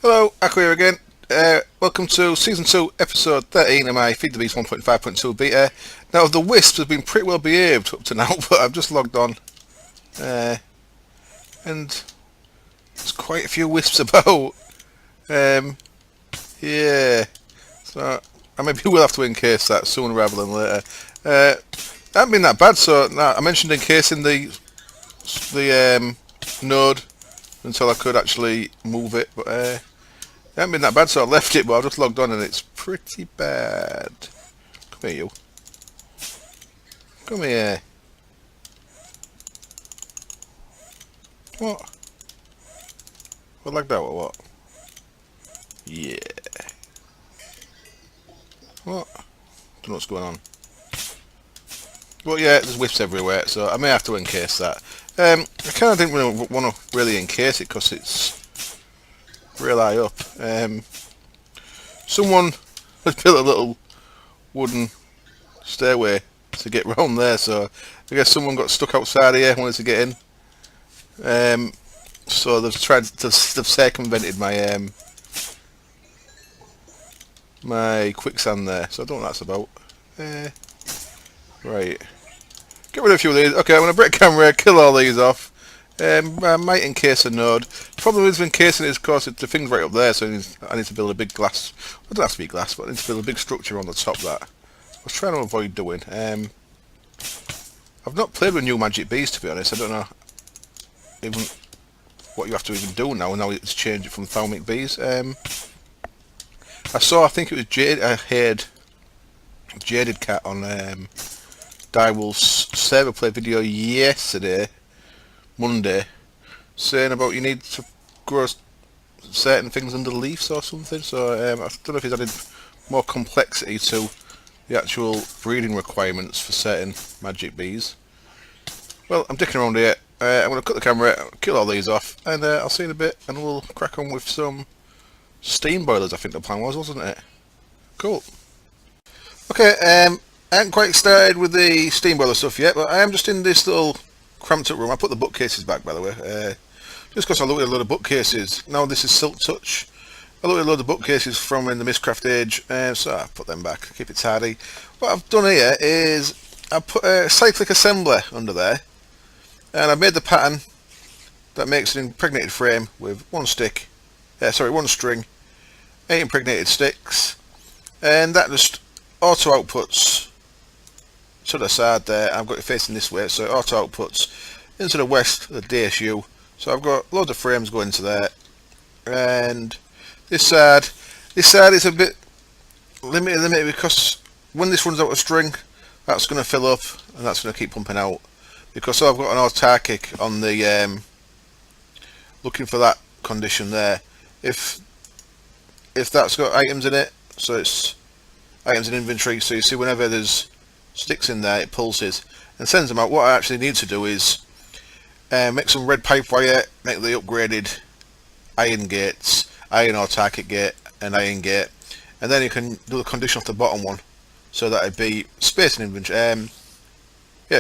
Hello, Aqua here again. Welcome to Season 2, Episode 13 of my Feed the Beast 1.5.2 beta. Now, the Wisp has been pretty well behaved up to now, but I've just logged on, and there's quite a few Wisps about. Um, yeah, so I maybe will have to encase that sooner rather than later. It hasn't been that bad, so I mentioned encasing the node until I could actually move it, but it hasn't been that bad, so I left it, but I've just logged on and it's pretty bad. Come here, you. Come here. What? What, like that or what? Yeah. What? Don't know what's going on. Well, yeah, there's whips everywhere, so I may have to encase that. I kind of didn't really want to really encase it because it's real high up. Someone has built a little wooden stairway to get round there, so I guess someone got stuck outside here, wanted to get in. So they've tried to they've circumvented my my quicksand there. So I don't know what that's about. Right, get rid of a few of these. Okay, I'm gonna break camera, kill all these off. I might encase a node. The problem with encasing it is, of course, the thing's right up there, so I need to build a big glass. Well, it doesn't have to be glass, but I need to build a big structure on the top of that. I was trying to avoid doing. I've not played with new Magic Bees, to be honest. I don't know even what you have to even do now. Now it's changed it from Thalmic Bees. I think it was Jade. I heard Jaded Cat on Direwolf's server play video yesterday, Monday, saying about you need to grow certain things under leaves or something. So I don't know if he's added more complexity to the actual breeding requirements for certain Magic Bees. Well, I'm dicking around here. I'm going to cut the camera, kill all these off, and I'll see you in a bit, and we'll crack on with some steam boilers, I think the plan was, wasn't it? Cool. Okay, I haven't quite started with the steam boiler stuff yet, but I am just in this little cramped up room. I put the bookcases back, by the way, just because I looked at a load of bookcases. Now this is Silk Touch. I looked at a load of bookcases from in the Mistcraft age, so I put them back, keep it tidy. What I've done here is I put a cyclic assembler under there, and I've made the pattern that makes an impregnated frame with one string, 8 impregnated sticks, and that just auto outputs to the side there. I've got it facing this way, so it auto outputs into the west of the DSU. So I've got loads of frames going to there, and this side is a bit limited because when this runs out of string, that's going to fill up and that's going to keep pumping out. Because I've got an autarkic on the looking for that condition there. If that's got items in it, so it's items in inventory, so you see whenever there's sticks in there, it pulses and sends them out. What I actually need to do is make some red pipe wire, make the upgraded iron gates, iron autarkic gate and iron gate, and then you can do the condition off the bottom one, so that it'd be space and inventory.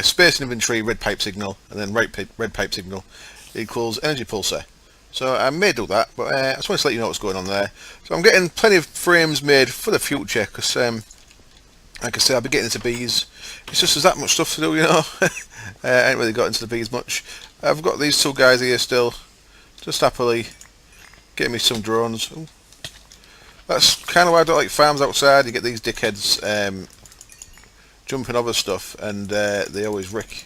Space and inventory, red pipe signal, and then red pipe signal equals energy pulsar. So I may do that, but I just want to let you know what's going on there. So I'm getting plenty of frames made for the future, because like I say, I'll be getting into bees. It's just there's that much stuff to do, you know. I ain't really got into the bees much. I've got these two guys here still, just happily getting me some drones. Ooh. That's kind of why I don't like farms outside. You get these dickheads jumping over stuff, and they always wreck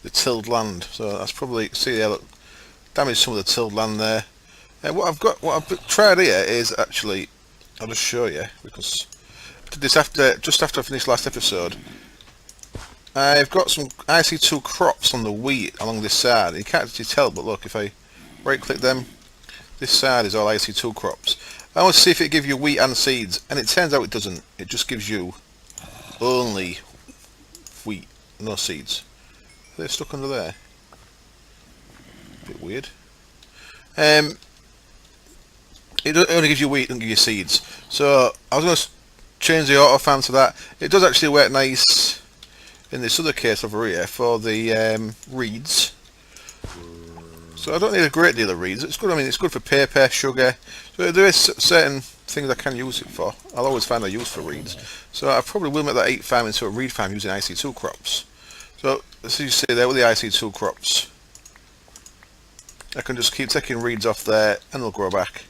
the tilled land. So that's probably, see there, look, damage some of the tilled land there. What I've tried here is actually, I'll just show you, because I did this just after I finished last episode. I've got some IC2 crops on the wheat along this side. You can't actually tell, but look, if I right click them, this side is all IC2 crops. I want to see if it gives you wheat and seeds, and it turns out it doesn't. It just gives you only wheat, no seeds. They're stuck under there. Bit weird. It only gives you wheat, doesn't give you seeds. So I was going to change the auto farm to that. It does actually work nice in this other case over here for the reeds. So I don't need a great deal of reeds. It's good. I mean, it's good for paper, sugar. So there is certain things I can use it for. I'll always find a use for reeds. So I probably will make that 8 farm into a reed farm using IC2 crops. So as you see there with the IC2 crops, I can just keep taking reeds off there and they'll grow back.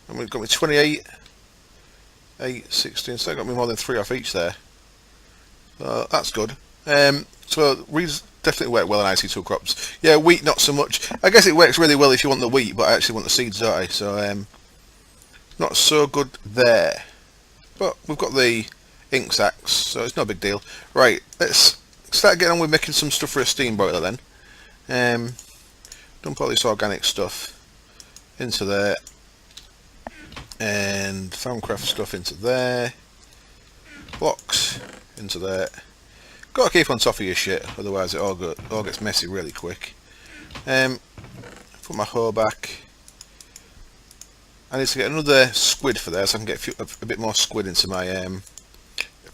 And we've got me 28, 8, 16, so I got me more than 3 off each there. So that's good. So reeds definitely work well on IC2 crops. Yeah, wheat not so much. I guess it works really well if you want the wheat, but I actually want the seeds, don't I? So not so good there. But we've got the ink sacks, so it's no big deal. Right, let's start getting on with making some stuff for a steam boiler then. Dump all this organic stuff into there, and Farmcraft stuff into there, blocks into there. Got to keep on top of your shit, otherwise it all gets messy really quick. Put my hoe back. I need to get another squid for there, so I can get a bit more squid into my a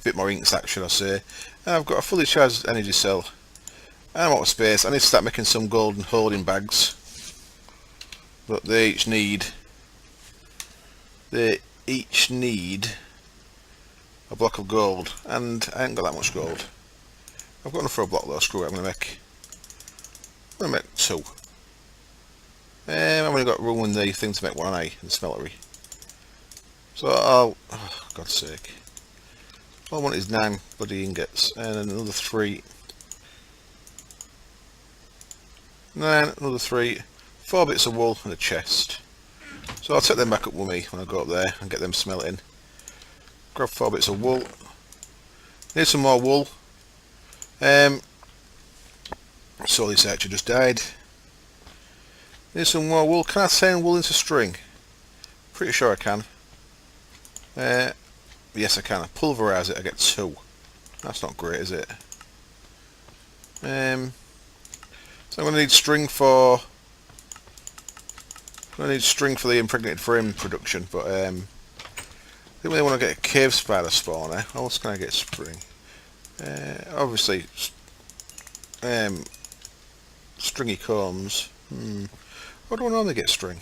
bit more ink sac, should I say. And I've got a fully charged energy cell. I'm out of space. I need to start making some golden holding bags, but they each need a block of gold, and I ain't got that much gold. I've got enough for a block though. Screw it. I'm gonna make 2. I've only got room in the thing to make 1 in the smeltery. So oh God's sake, all I want is 9 bloody ingots and another 3. 9, another 3, 4 bits of wool and a chest. So I'll take them back up with me when I go up there and get them smelting. Grab 4 bits of wool. Need some more wool. Solely Searcher just died. Need some more wool. Can I turn wool into string? Pretty sure I can. Yes I can. I pulverise it, I get 2. That's not great, is it? So I'm going to need string for the impregnated frame production, but I think we want to get a cave spider spawner. How else can I get spring? Obviously, stringy combs. What do I normally get string?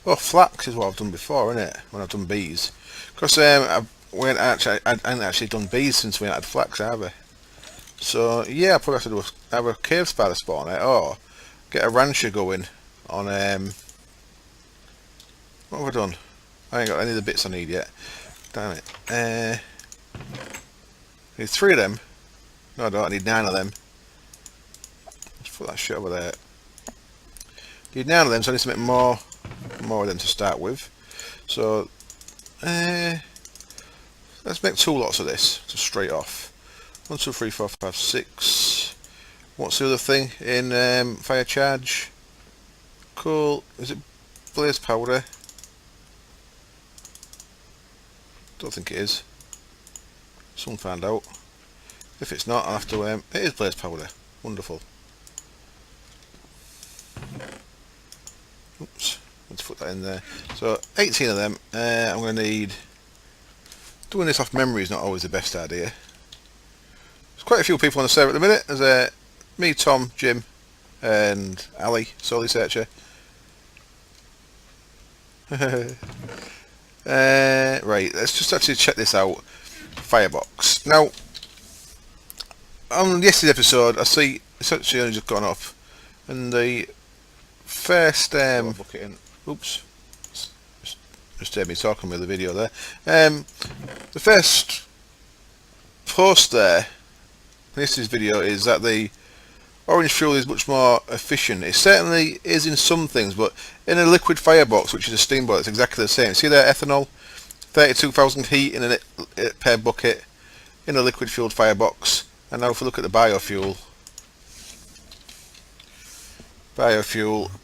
Oh, flax is what I've done before, isn't it? When I've done bees, because I hadn't actually done bees since we had flax, have I? So yeah, I probably have to have a cave spider spawner or get a rancher going on. What have I done? I ain't got any of the bits I need yet. Damn it. Need 3 of them. No I don't, I need 9 of them. Let's put that shit over there. Need 9 of them, so I need to make more of them to start with. So let's make 2 lots of this, just straight off. 1, 2, 3, 4, 5, 6. What's the other thing in fire charge? Cool. Is it blaze powder? Don't think it is. Someone find out. If it's not, I'll have to. It is blaze powder. Wonderful. Oops. Let's put that in there. So 18 of them. I'm going to need. Doing this off memory is not always the best idea. There's quite a few people on the server at the minute. There's me, Tom, Jim, and Ali, Solely Searcher. Right, let's just actually check this out. Firebox. Now, on yesterday's episode, I see it's actually only just gone up, and the first oops, just heard me talking with the video there. The first post there in yesterday's video is that the orange fuel is much more efficient. It certainly is in some things, but in a liquid firebox, which is a steam boiler, it's exactly the same. See there, ethanol, 32,000 heat in a per bucket in a liquid fueled firebox. And now if we look at the biofuel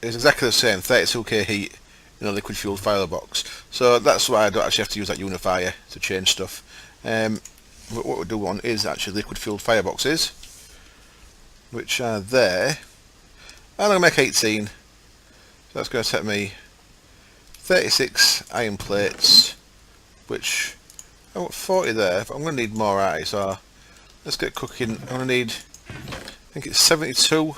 is exactly the same, 32k heat in a liquid fueled firebox. So that's why I don't actually have to use that unifier to change stuff. But what we do want is actually liquid fueled fireboxes, which are there. I'm going to make 18. So that's going to take me 36 iron plates, which I want 40 there, but I'm going to need more iron, so let's get cooking. I'm going to need, I think it's 72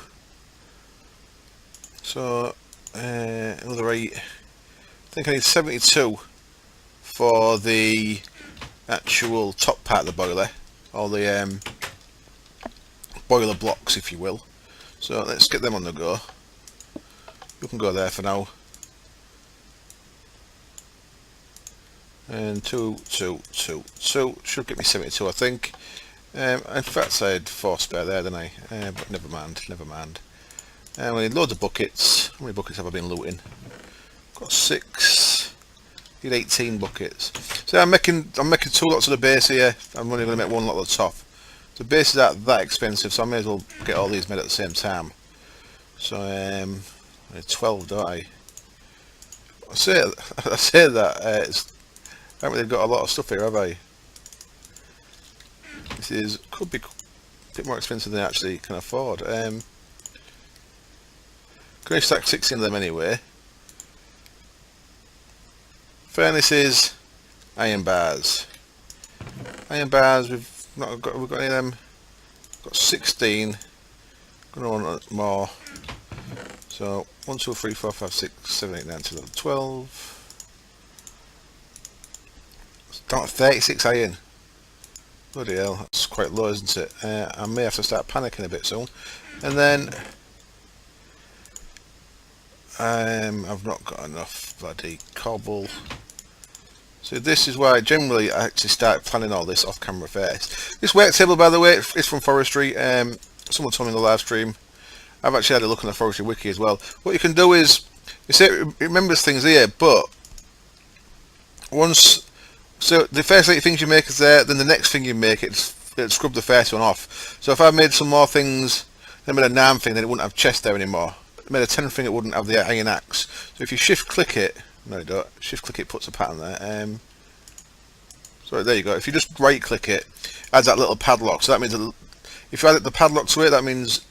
So another 8. I think I need 72 for the actual top part of the boiler, or the boiler blocks, if you will. So let's get them on the go. You can go there for now. And 2, 2, 2, 2 should get me 72, I think. In fact, I had 4 spare there, didn't I? But never mind, never mind. We need loads of buckets. How many buckets have I been looting? Got 6. Need 18 buckets. So I'm making 2 lots of the base here. I'm only going to make 1 lot of the top. The base is that expensive, so I may as well get all these made at the same time. So I need 12, don't I? I say that I haven't really got a lot of stuff here, have I? This could be a bit more expensive than I actually can afford. Can I stack 16 of them anyway? Furnaces, iron bars. Iron bars, we've got any of them. Got 16. Gonna want more. So 1, 2, 3, 4, 5, 6, 7, 8, 9, 10, 11, 12. Down to 36 iron. Bloody hell, that's quite low, isn't it? I may have to start panicking a bit soon. And then I've not got enough bloody cobble. So this is why generally I actually start planning all this off camera first. This work table, by the way, is from Forestry. Someone told me in the live stream. I've actually had a look on the Forestry wiki as well. What you can do is, you see, it remembers things here, but so the first 8 things you make is there, then the next thing you make, it'll scrub the first one off. So if I made some more things, then made a 9 thing, then it wouldn't have chest there anymore. If I made a 10 thing, it wouldn't have the iron axe. So if you shift click it, no you don't, shift click it puts a pattern there. So there you go. If you just right click it, adds that little padlock. So that means if you add the padlock to it, that means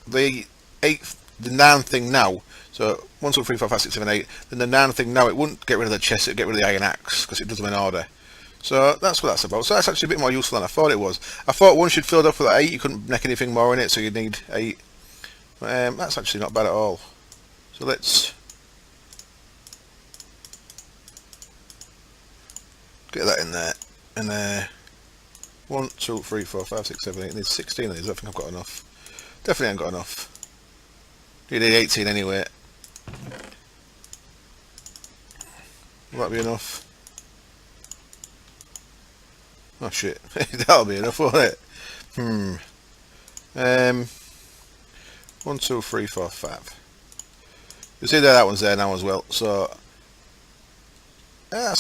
the 9 thing now. So 1, 2, 3, 4, 5, 6, 7, 8. Then the 9 thing now, it wouldn't get rid of the chest, it'd get rid of the iron axe because it does them in order. So that's what that's about. So that's actually a bit more useful than I thought it was. I thought once you'd filled up with that 8, you couldn't neck anything more in it, so you'd need 8. But, that's actually not bad at all. So let's get that in there. And 1, 2, 3, 4, 5, 6, 7, 8. It needs 16 of these. I don't think I've got enough. Definitely ain't got enough. You need 18 anyway. Will that be enough? Oh shit, that'll be enough, won't it? 1, 2, 3, 4, 5. You see there, that one's there now as well. So I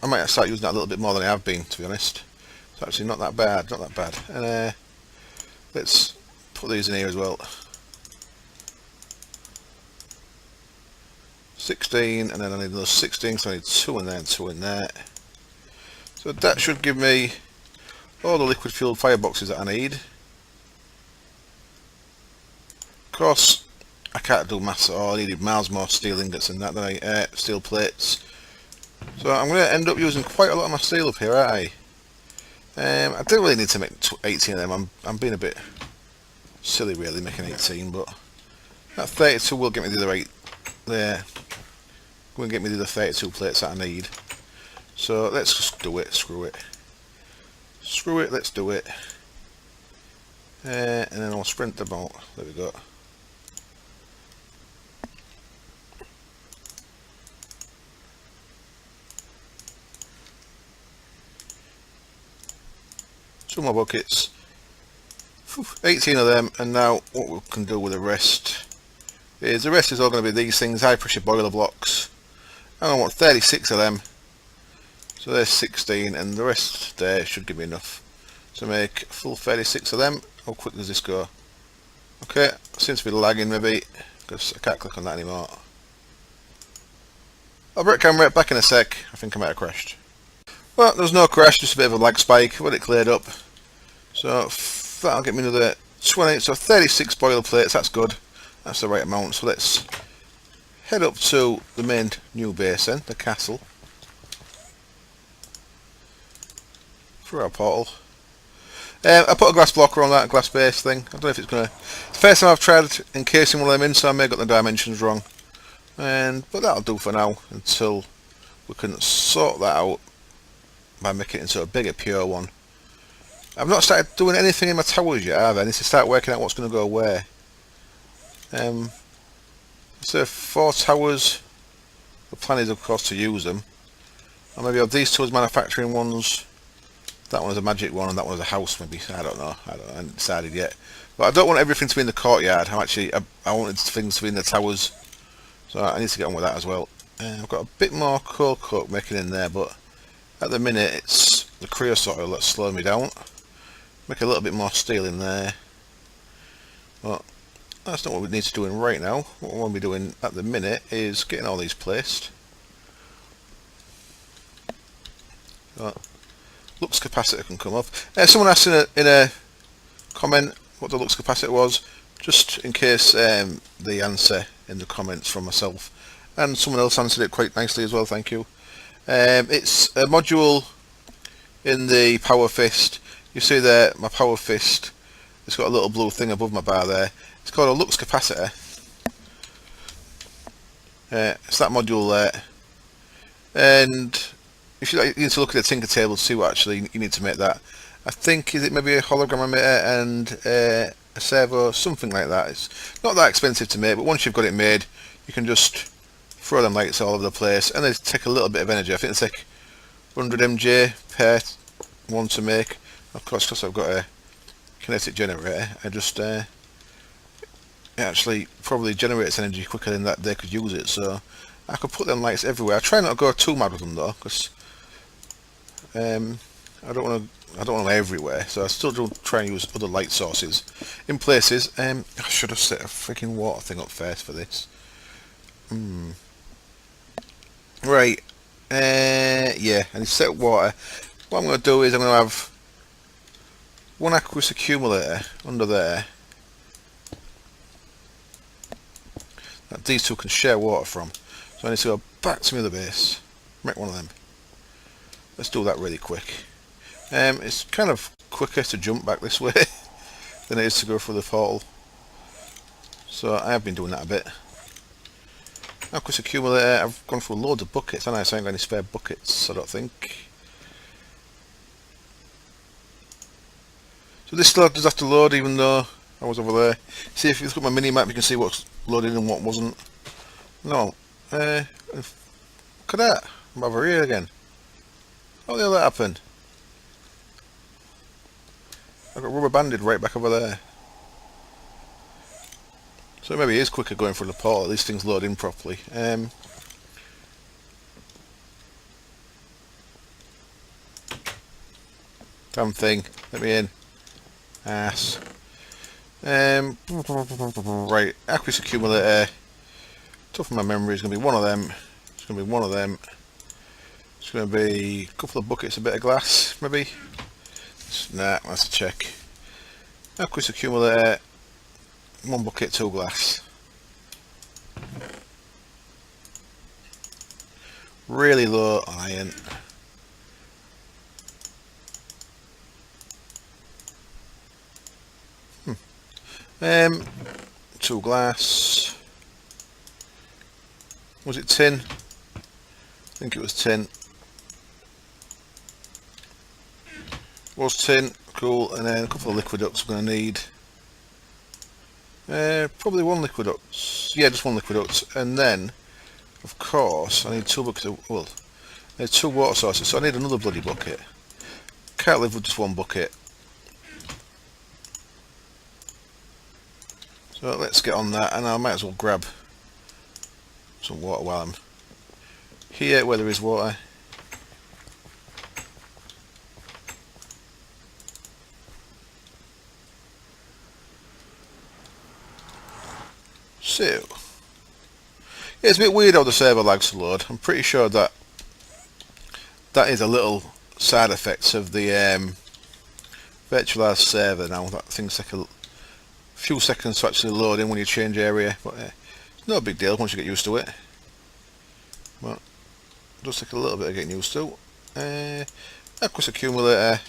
might start using that a little bit more than I have been, to be honest. It's actually not that bad, not that bad. And let's put these in here as well. 16, and then I need another 16, so I need 2 in there and 2 in there. So that should give me all the liquid fueled fireboxes that I need. Of course, I can't do maths at all. I needed miles more steel ingots and that, don't I? Steel plates. So I'm going to end up using quite a lot of my steel up here, aren't I? I don't really need to make 18 of them. I'm being a bit silly, really, making 18, but that 32 will get me the other 8 there. Will get me the other 32 plates that I need. So let's just do it, screw it. Screw it, let's do it. And then I'll sprint them out. There we go. Two more buckets. 18 of them, and now what we can do with the rest is all going to be these things, high pressure boiler blocks. And I want 36 of them. So there's 16, and the rest there should give me enough to make a full 36 of them. How quick does this go? Okay, seems to be lagging maybe, because I can't click on that anymore. I'll break camera back in a sec. I think I might have crashed. Well, there's no crash, just a bit of a lag spike, but it cleared up. So that'll get me another 20, so 36 boiler plates, that's good. That's the right amount. So let's head up to the main new base then, the castle. Through our portal. I put a glass blocker on that, glass base thing. I don't know if it's going to... It's the first time I've tried encasing one of them in, so I may have got the dimensions wrong. But that'll do for now, until we can sort that out by making it into a bigger, pure one. I've not started doing anything in my towers yet, have I? I need to start working out what's going to go where. So 4 towers. The plan is, of course, to use them. Or maybe have these two as manufacturing ones. That one is a magic one, and that one is a house, maybe. I don't know. I haven't decided yet. But I don't want everything to be in the courtyard. I wanted things to be in the towers. So I need to get on with that as well. I've got a bit more coal coke making in there, but at the minute it's the creosote oil that's slowing me down. Make a little bit more steel in there. But that's not what we need to do right now. What we want to be doing at the minute is getting all these placed. Lux capacitor can come up. Someone asked in a comment what the lux capacitor was, just in case the answer in the comments from myself, and someone else answered it quite nicely as well, thank you. It's a module in the power fist. You see there, my power fist, it's got a little blue thing above my bar there. It's called a lux capacitor. It's that module there, and if you need to look at the Tinker table to see what actually you need to make that. I think, is it maybe a hologram emitter and a servo, something like that. It's not that expensive to make, but once you've got it made, you can just throw them lights all over the place, and they take a little bit of energy. I think they take 100 MJ per one to make. Of course, because I've got a kinetic generator, I just it actually probably generates energy quicker than that they could use it. So I could put them lights everywhere. I try not to go too mad with them though, because I don't want them everywhere. So I still do try and use other light sources in places. I should have set a freaking water thing up first for this. Right. Yeah, I need to set up water. What I'm going to do is I'm going to have one aqueous accumulator under there that these two can share water from. So I need to go back to my other base, make one of them. Let's do that really quick. It's kind of quicker to jump back this way than it is to go through the portal. So I have been doing that a bit. Aqueous accumulator, I've gone through loads of buckets, and I haven't got any spare buckets, I don't think. So this still does have to load even though I was over there. See, if you look at my mini-map you can see what's loaded and what wasn't. No. Look at that. I'm over here again. How the hell that happened? I got rubber banded right back over there. So maybe it is quicker going through the portal, at least things load in properly. Damn thing, let me in. Ass. Right, aqueous accumulator. Top of my memory is going to be one of them. It's going to be one of them. It's going to be a couple of buckets, a bit of glass, maybe. Nah, let's check. Aqueous accumulator. 1 bucket, 2 glass. Really low iron. Two glass. Was it tin? I think it was tin. Was tin, cool, and then a couple of liquid ducts we're going to need. Probably 1 liquid duct. Yeah, just 1 liquid duct, and then, of course, I need 2 buckets. Well, I need 2 water sources, so I need another bloody bucket. Can't live with just 1 bucket. So let's get on that, and I might as well grab some water while I'm here, where there is water. So, yeah, it's a bit weird how the server lags to load. I'm pretty sure that is a little side effect of the virtualized server now. That things take a few seconds to actually load in when you change area, but it's no big deal once you get used to it. But it does take a little bit of getting used to. Aqueous accumulator,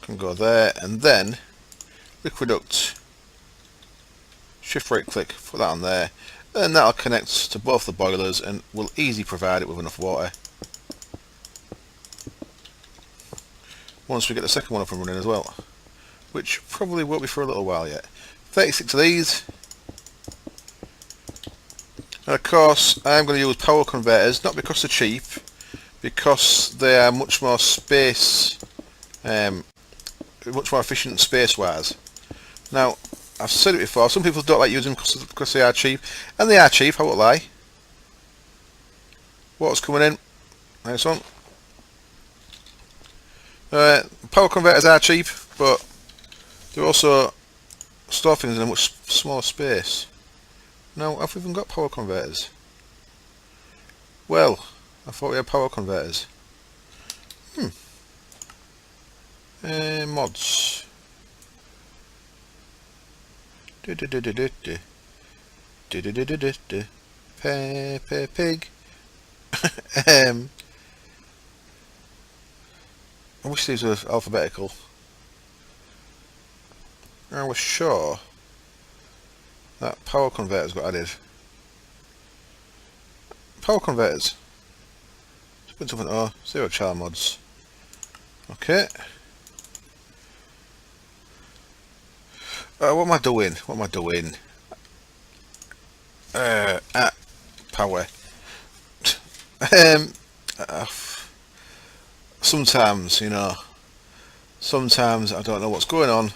can go there, and then liquiduct, shift right click, put that on there, and that'll connect to both the boilers and will easily provide it with enough water once we get the second one up and running as well, which probably won't be for a little while yet. 36 of these, and of course I'm going to use power converters, not because they're cheap, because they are much more space, much more efficient space wise. Now I've said it before, some people don't like using them because they are cheap, and they are cheap, I won't lie. Water's coming in, nice one. Power converters are cheap, but they also store things in a much smaller space. Now, have we even got power converters? Well, I thought we had power converters. Mods. Peppa Pig. I wish these were alphabetical. I was sure that power converters got added. Power converters. Let's put something. Oh, 0 child mods. Okay. What am I doing? What am I doing? Power. Sometimes, you know, sometimes I don't know what's going on.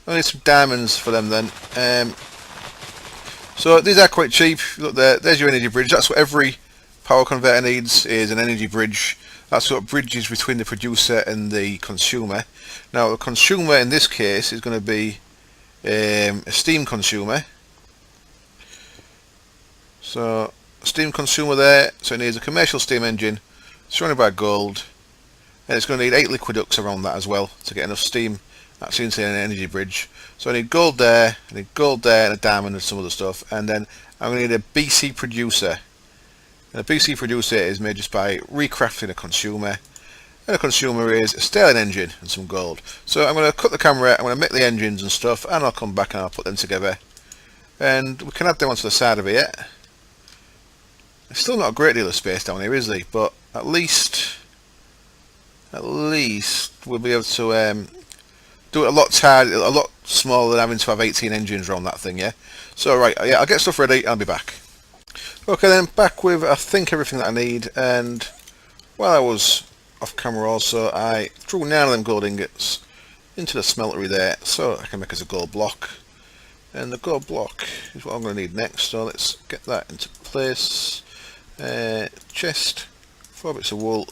I need some diamonds for them then. So these are quite cheap. Look there, there's your energy bridge. That's what every power converter needs, is an energy bridge. That's what bridges between the producer and the consumer. Now the consumer in this case is going to be a steam consumer. So steam consumer there, so it needs a commercial steam engine surrounded by gold, and it's going to need 8 liquiducts around that as well to get enough steam actually into an energy bridge. So I need gold there, and a diamond and some other stuff, and then I'm going to need a BC producer. And a BC producer is made just by recrafting a consumer, and a consumer is a Stirling engine and some gold. So I'm going to cut the camera, I'm going to make the engines and stuff, and I'll come back and I'll put them together, and we can add them onto the side of it. There's still not a great deal of space down here, is there? But at least we'll be able to do it a lot tighter, a lot smaller than having to have 18 engines around that thing, yeah? So right, yeah, I'll get stuff ready, I'll be back. Okay then, back with I think everything that I need, and while I was off camera also, I threw 9 of them gold ingots into the smeltery there, so I can make us a gold block. And the gold block is what I'm going to need next, so let's get that into place. Chest, 4 bits of wool,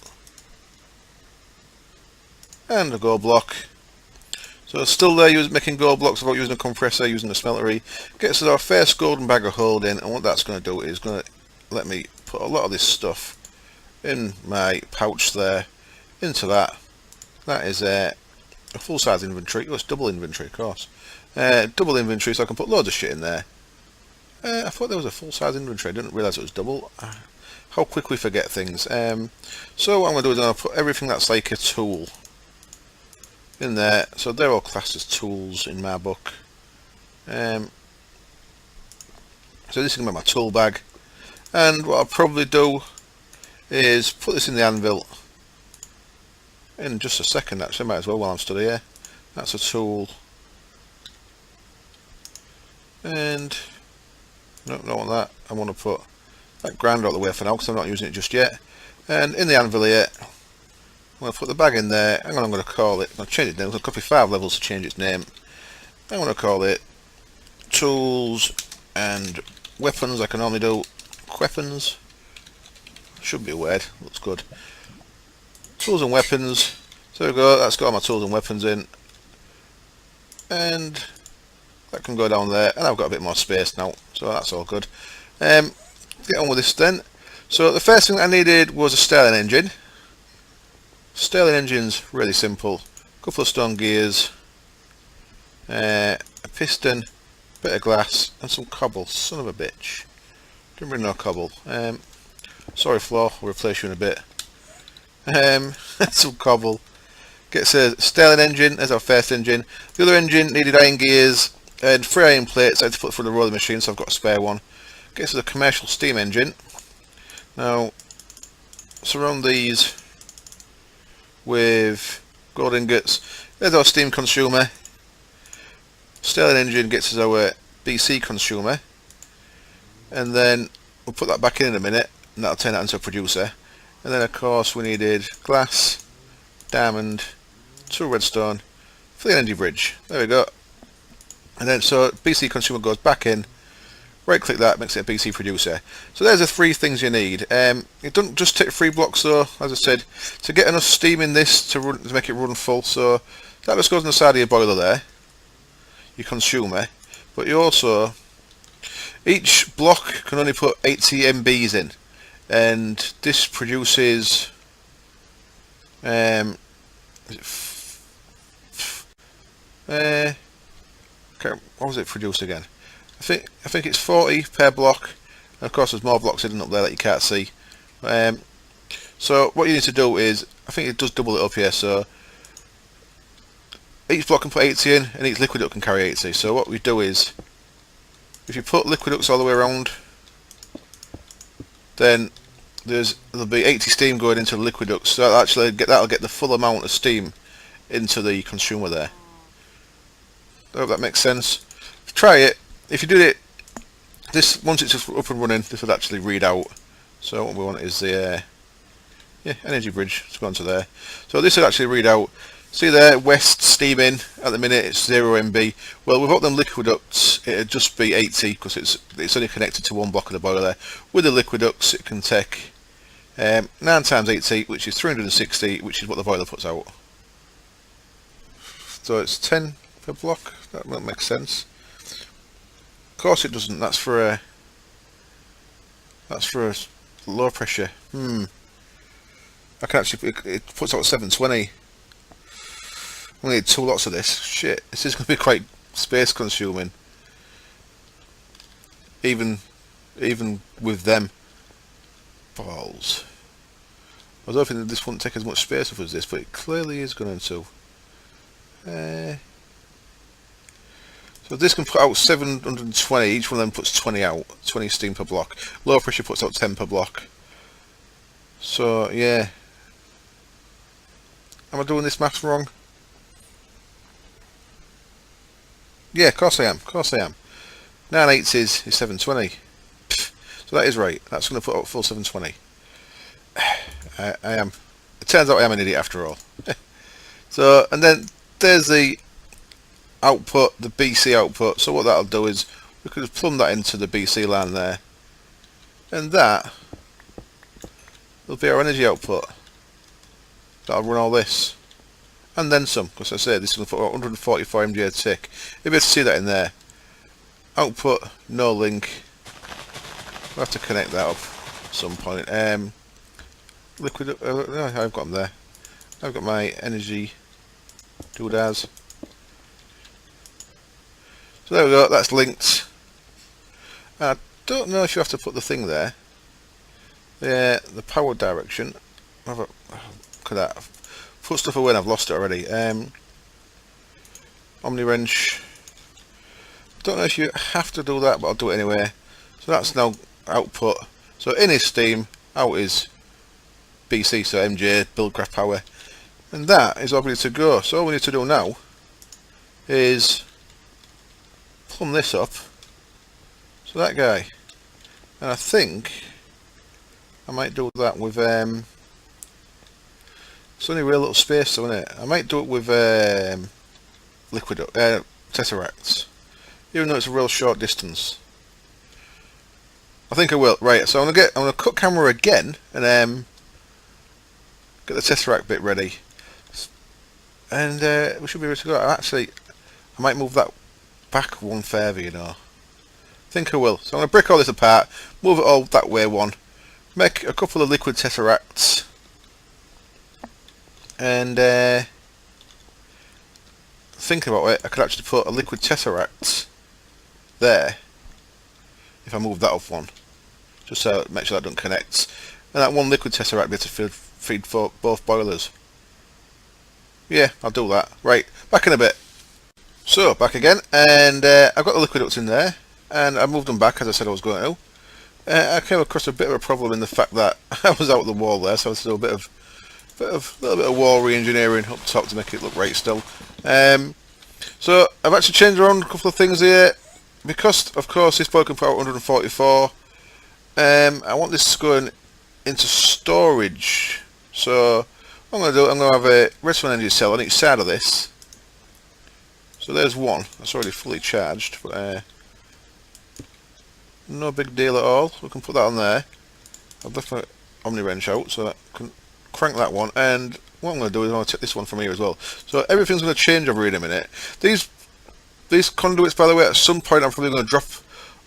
and a gold block. So still there making gold blocks without using a compressor, using a smeltery. Gets us our first golden bag of holding, and what that's going to do is going to let me put a lot of this stuff in my pouch there, into that. That is a full size inventory. Oh, it's double inventory, of course. Double inventory, so I can put loads of shit in there. I thought there was a full size inventory, I didn't realise it was double. How quick we forget things. So what I'm going to do is I'm going to put everything that's like a tool in there, so they're all classed as tools in my book. So this is going to be my tool bag, and what I'll probably do is put this in the anvil in just a second. Actually, might as well while I'm stood here. That's a tool, and no, don't want that. I want to put that grinder out the way for now because I'm not using it just yet. And in the anvil here, I'm going to put the bag in there, and I'm going to call it, I'll change it now, I'll copy 5 levels to change its name. I'm going to call it Tools and Weapons. I can only do weapons. Should be a word, looks good. Tools and Weapons. So there we go, that's got all my tools and weapons in. And that can go down there, and I've got a bit more space now, so that's all good. Get on with this then. So the first thing I needed was a Stirling engine. Stirling engine's really simple. A couple of stone gears, a piston, bit of glass, and some cobble. Son of a bitch. Didn't bring no cobble. Sorry Flo, we'll replace you in a bit. Some cobble. Gets a Stirling engine as our first engine. The other engine needed iron gears and 3 iron plates I had to put through the rolling machine, so I've got a spare one. Gets us a commercial steam engine. Now, surround these with gold ingots. There's our steam consumer. Stirling engine gets us our BC consumer. And then we'll put that back in a minute, and that'll turn that into a producer. And then of course we needed glass, diamond, 2 redstone for the energy bridge. There we go. And then so BC consumer goes back in, right click that, makes it a BC producer. So there's the 3 things you need. It doesn't just take 3 blocks though, as I said, to get enough steam in this to make it run full. So that just goes on the side of your boiler there, your consumer. But you also, each block can only put 80 MBs in, and this produces what was it produced again? I think it's 40 per block, and of course there's more blocks hidden up there that you can't see. So what you need to do is, I think it does double it up here, so each block can put 80 in and each liquid duct can carry 80. So what we do is, if you put liquid ducts all the way around, then there'll be 80 steam going into the liquid ducts, so that'll get the full amount of steam into the consumer there. I hope that makes sense. Try it. If you do it, once it's up and running, this will actually read out. So what we want is the energy bridge to go onto there. So this will actually read out. See there, west steam in at the minute, it's 0 MB. Well, without them liquid ducts, it'd just be 80 because it's only connected to 1 block of the boiler there. With the liquid ducts, it can take 9 times 80, which is 360, which is what the boiler puts out. So it's 10 per block. That makes sense. Of course it doesn't. That's for a low pressure. I can actually, it puts out 720. We need 2 lots of this. Shit, this is going to be quite space consuming. Even with them balls. I was hoping that this wouldn't take as much space up as this, but it clearly is going to. So this can put out 720, each one of them puts 20 out, 20 steam per block. Low pressure puts out 10 per block. So yeah. Am I doing this maths wrong? Yeah, of course I am. 9 eighths is 720. So that is right. That's going to put out full 720. I am. It turns out I am an idiot after all. So, and then there's the output, the BC output. So what that'll do is we could just plumb that into the BC line there, and that will be our energy output. That'll run all this, and then some. Because I say this is going to put 144 mJ a tick. You'll be able to see that in there. Output, no link. We'll have to connect that up at some point. Liquid, I've got them there. I've got my energy doodads. So there we go, that's linked. I don't know if you have to put the thing there. The power direction. Look at that. I've put stuff away and I've lost it already. Omni wrench. Don't know if you have to do that, but I'll do it anyway. So that's now output. So in is steam, out is BC, so MJ, Buildcraft power. And that is all ready to go. So all we need to do now is plumb this up. So that guy. And I think I might do that with it's only a real little space though, isn't it? I might do it with liquid tesseracts. Even though it's a real short distance. I think I will. Right, so I'm gonna cut camera again and get the tesseract bit ready. And we should be ready to go. Actually, I might move that back one further, you know. I think I will. So I'm going to break all this apart, move it all that way one, make a couple of liquid tesseracts, and thinking about it, I could actually put a liquid tesseract there if I move that off one, just so make sure that doesn't connect. And that one liquid tesseract bit to feed for both boilers. Yeah, I'll do that. Right, back in a bit. So, back again, and I've got the liquid ducts in there, and I moved them back as I said I was going to. I came across a bit of a problem in the fact that I was out of the wall there, so I had to do a little bit of wall re-engineering up top to make it look right still. So I've actually changed around a couple of things here, because of course this boy can put out 144. I want this going into storage, so what I'm going to do, I'm going to have a redstone energy cell on each side of this. So there's one, that's already fully charged, but no big deal at all. We can put that on there. I've left my Omni wrench out so that I can crank that one, and what I'm going to do is I'm going to take this one from here as well. So everything's going to change over here in a minute. These conduits, by the way, at some point I'm probably going to drop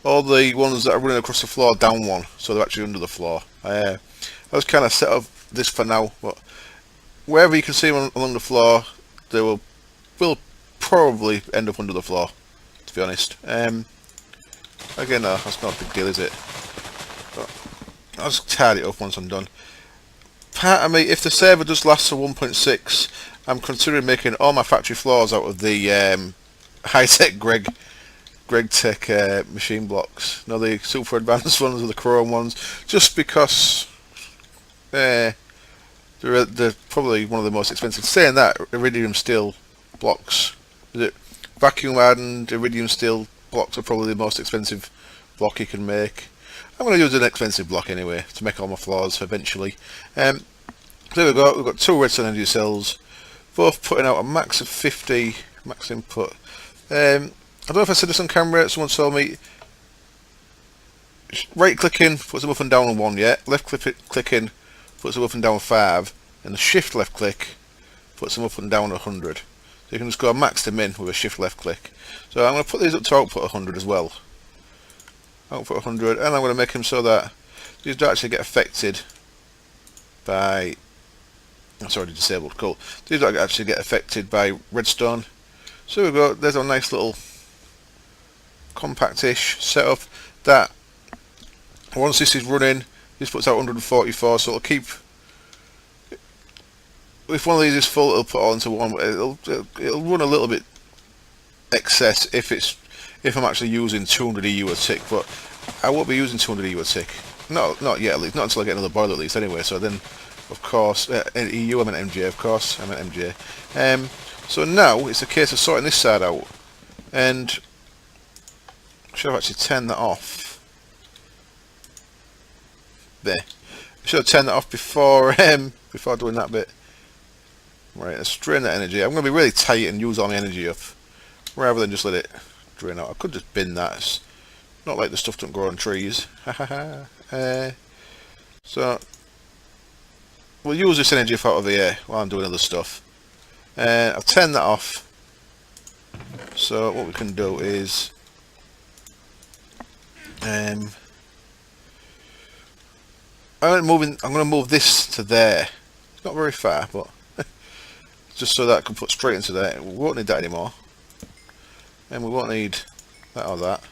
all the ones that are running across the floor down one, so they're actually under the floor. I was kind of set up this for now, but wherever you can see them along the floor, they will probably end up under the floor, to be honest. Again, no, that's not a big deal, is it? But I'll just tidy it up once I'm done. Part of me, if the server does last to 1.6, I'm considering making all my factory floors out of the high-tech Greg Tech machine blocks. No, the super advanced ones or the chrome ones, just because they're probably one of the most expensive. Saying that, iridium steel blocks, vacuum hardened iridium steel blocks are probably the most expensive block you can make. I'm going to use an expensive block anyway to make all my floors eventually. So there we go, we've got two redstone energy cells, both putting out a max of 50 max input. I don't know if I said this on camera, someone told me right clicking puts them up and down on 1 yet, left clicking puts them up and down 5, and the shift left click puts them up and down 100. So you can just go max to min with a shift left click. So I'm going to put these up to output 100 as well. Output 100, and I'm going to make them so that these don't actually get affected by... That's already disabled, cool. These don't actually get affected by redstone. So we go, there's a nice little compact-ish setup that once this is running, this puts out 144, so it'll keep... If one of these is full, it'll put all into one. It'll run a little bit excess if I'm actually using 200 EU a tick, but I won't be using 200 EU a tick. Not yet, at least. Not until I get another boiler, at least. Anyway, so then, of course, EU. I meant MJ, of course. I meant MJ. So now it's a case of sorting this side out, and I should have actually turned that off. There. I should have turned that off before doing that bit. Right, let's drain that energy. I'm going to be really tight and use all my energy up, rather than just let it drain out. I could just bin that. It's not like the stuff don't grow on trees. So we'll use this energy out of here while I'm doing other stuff. I've turned that off. So what we can do is I'm going to move this to there. It's not very far, but just so that I can put straight into there. We won't need that anymore, and we won't need that or that.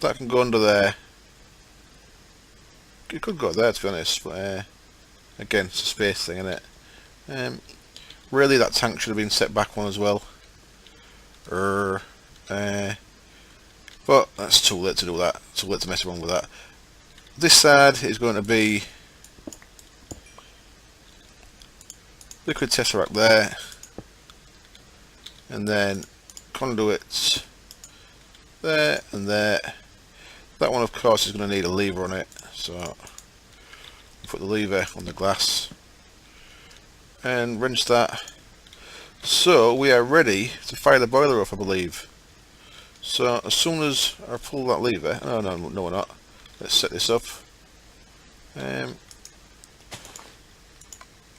That can go under there. It could go there, to be honest, but again, it's a space thing, isn't it? Really, that tank should have been set back one as well. But that's too late to do that. Too late to mess around with that. This side is going to be liquid tesseract there, and then conduits there and there. That one, of course, is going to need a lever on it, so put the lever on the glass and wrench that. So we are ready to fire the boiler up, I believe. So as soon as I pull that lever, no we're not. Let's set this up.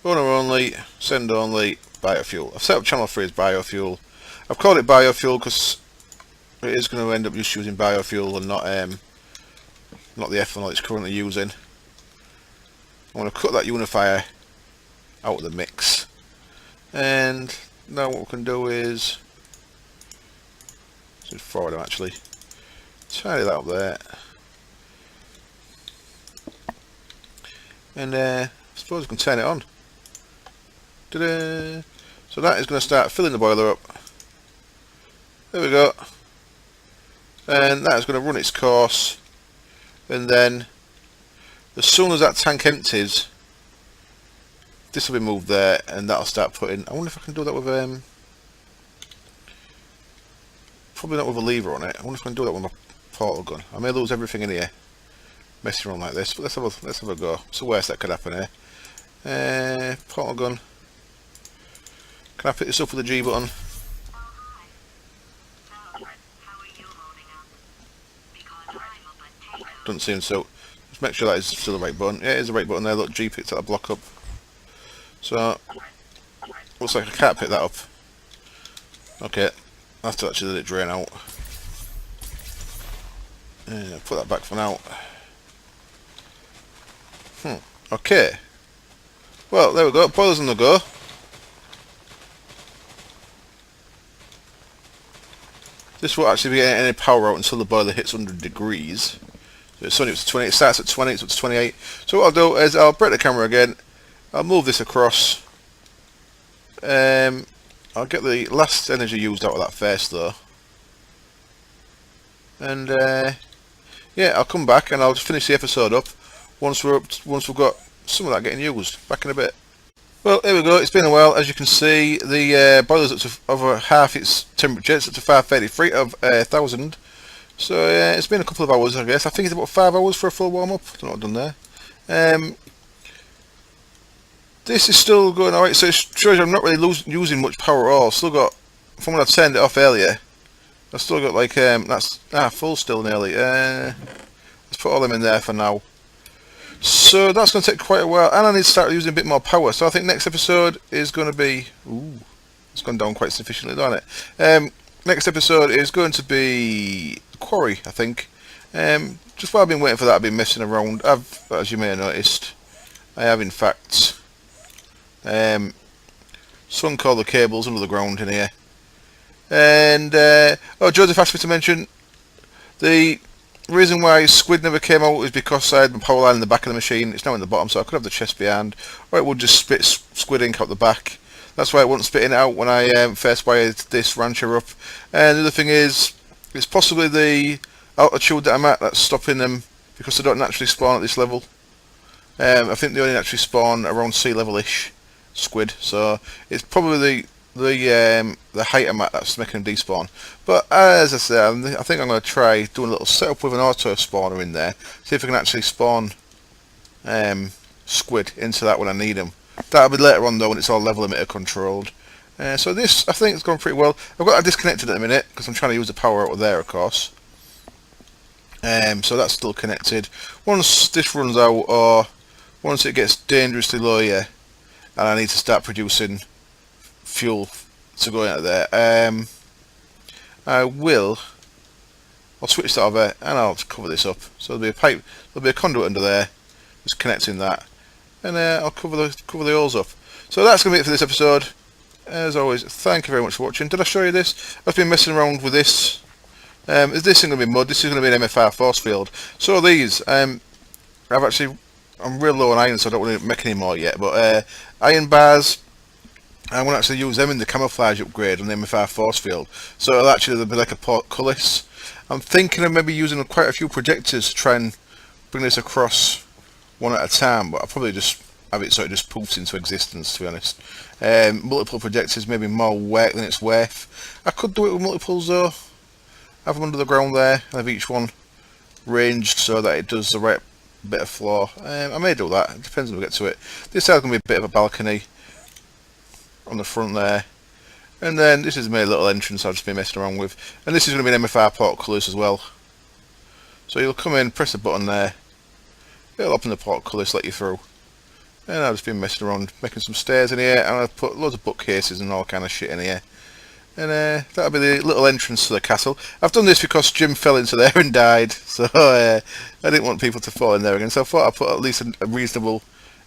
Owner only, send only, biofuel. I've set up channel 3 as biofuel. I've called it biofuel because it is going to end up just using biofuel and not the ethanol it's currently using. I'm going to cut that unifier out of the mix. And now what we can do is just forward them actually. Tidy that up there. And I suppose we can turn it on. Ta-da! So that is going to start filling the boiler up. There we go. And that is going to run its course. And then, as soon as that tank empties, this will be moved there, and that'll start putting. I wonder if I can do that with probably not with a lever on it. I wonder if I can do that with my portal gun. I may lose everything in here, messing around like this. But let's have a go. It's the worst that could happen here. Portal gun. Can I pick this up with the G button? Doesn't seem so. Just make sure that is still the right button. Yeah, it is the right button there. Look, G picked that block up. So, looks like I can't pick that up. Okay, I have to actually let it drain out. Yeah, put that back for now. Okay. Well, there we go. Boiler's on the go. This won't actually be getting any power out until the boiler hits 100 degrees. So it's only up to 20. It starts at 20, it's up to 28. So what I'll do is I'll break the camera again. I'll move this across. I'll get the last energy used out of that first though. And yeah, I'll come back and I'll just finish the episode up once we've got some of that getting used. Back in a bit. Well, here we go. It's been a while. As you can see, the boiler's up to over half its temperature. It's up to 533 of 1000. So it's been a couple of hours, I guess. I think it's about 5 hours for a full warm up. I don't know what I've done there. This is still going alright. So it shows you I'm not really using much power at all. Still got, from when I turned it off earlier, I've still got like that's full still nearly. Let's put all them in there for now. So that's going to take quite a while, and I need to start using a bit more power. So I think next episode is going to be... Ooh, it's gone down quite sufficiently, hasn't it? Next episode is going to be Quarry, I think. Just while I've been waiting for that, I've been messing around. As you may have noticed, I have in fact sunk all the cables under the ground in here. And oh, Joseph asked me to mention the reason why squid never came out is because I had my power line in the back of the machine. It's now in the bottom, so I could have the chest behind, or it would just spit squid ink out the back. That's why it wasn't spitting it out when I first wired this rancher up. And the other thing is, it's possibly the altitude that I'm at that's stopping them, because they don't naturally spawn at this level. I think they only naturally spawn around sea level-ish squid, so it's probably the height I'm at that's making them despawn. But as I said, I think I'm going to try doing a little setup with an auto spawner in there, see if I can actually spawn squid into that when I need them. That'll be later on though, when it's all level emitter controlled. So this, I think, it's gone pretty well. I've got that disconnected at the minute because I'm trying to use the power out of there, of course. So that's still connected. Once this runs out, or once it gets dangerously low here, and I need to start producing fuel to go into there, I'll switch that over and I'll cover this up. So there'll be a pipe, there'll be a conduit under there, just connecting that, and I'll cover the holes up. So that's going to be it for this episode. As always, thank you very much for watching. Did I show you this? I've been messing around with this. Is this going to be mud? This is going to be an MFR force field. So these, I'm real low on iron, so I don't want to make any more yet. But iron bars, I want to actually use them in the camouflage upgrade on the MFR force field. So it'll actually be like a portcullis. I'm thinking of maybe using quite a few projectors to try and bring this across one at a time, but I'll probably just have it so it just poofs into existence, to be honest. Multiple projectors, maybe more work than it's worth. I could do it with multiples though. Have them under the ground there, and have each one ranged so that it does the right bit of floor. I may do that, it depends when we get to it. This side's going to be a bit of a balcony on the front there. And then this is my little entrance I've just been messing around with. And this is going to be an MFR portcullis as well. So you'll come in, press the button there. It'll open the portcullis, let you through. And I've just been messing around, making some stairs in here. And I've put loads of bookcases and all kind of shit in here. And that'll be the little entrance to the castle. I've done this because Jim fell into there and died. So I didn't want people to fall in there again. So I thought I'd put at least a reasonable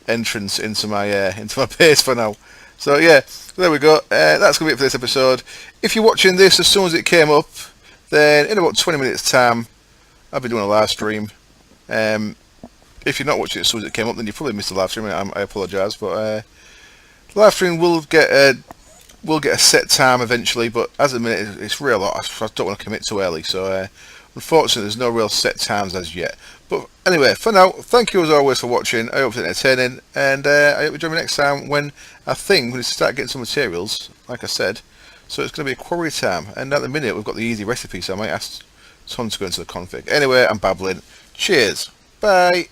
entrance into my base for now. So yeah, there we go. That's going to be it for this episode. If you're watching this as soon as it came up, then in about 20 minutes time, I'll be doing a live stream. If you're not watching it as soon as it came up, then you probably missed the live stream. I apologise, but live stream will get a set time eventually, but as a minute it's real. I don't want to commit too early, so unfortunately there's no real set times as yet. But anyway, for now, thank you as always for watching. I hope it's entertaining, and I hope you join me next time when I think we start getting some materials, like I said. So it's going to be a quarry time, and at the minute we've got the easy recipe, so I might ask Son to go into the config. Anyway, I'm babbling. Cheers. Bye.